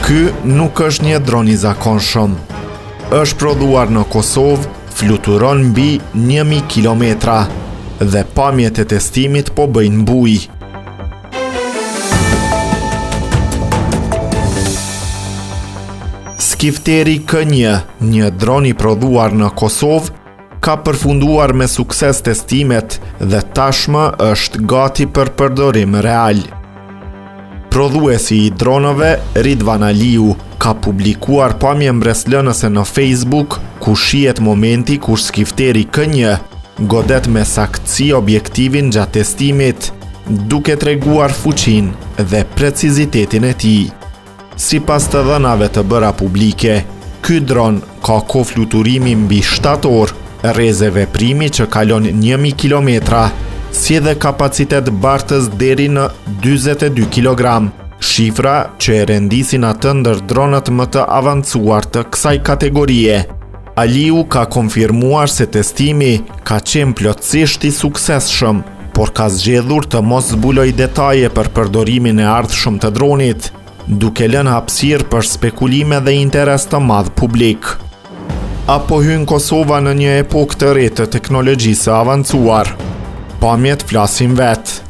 Ky nuk është një dron i zakonshëm. Është prodhuar në Kosovë, fluturon mbi 1000 kilometra dhe pamjet e testimit po bëjnë buj. Skifteri K1, një dron i prodhuar në Kosovë, ka përfunduar me sukses testimet dhe tashmë është gati për përdorim real. Prodhuesi i dronëve, Ridvan Aliu, ka publikuar pamje mbreslënëse në Facebook ku shihet momenti kur skifteri K1 godet me saktësi objektivin gjatë testimit, duke treguar fuqinë dhe precizitetin e tij. Sipas të dhënave të bëra publike, ky dron ka kohë fluturimi mbi 7 orë, rreze veprimi që kalon 1000 kilometra, si edhe kapacitet bartës deri në 42 kg, shifra që e rendisin atë ndër dronët më të avancuar të kësaj kategorie. Aliu ka konfirmuar se testimi ka qenë plotësisht i suksesshëm, por ka zgjedhur të mos zbuloj detaje për përdorimin e ardhshëm të dronit, duke lënë hapësirë për spekulime dhe interes të madh publik. Apo hyn Kosova në një epokë të re të teknologjisë së avancuar? Pamjet flasin vetë.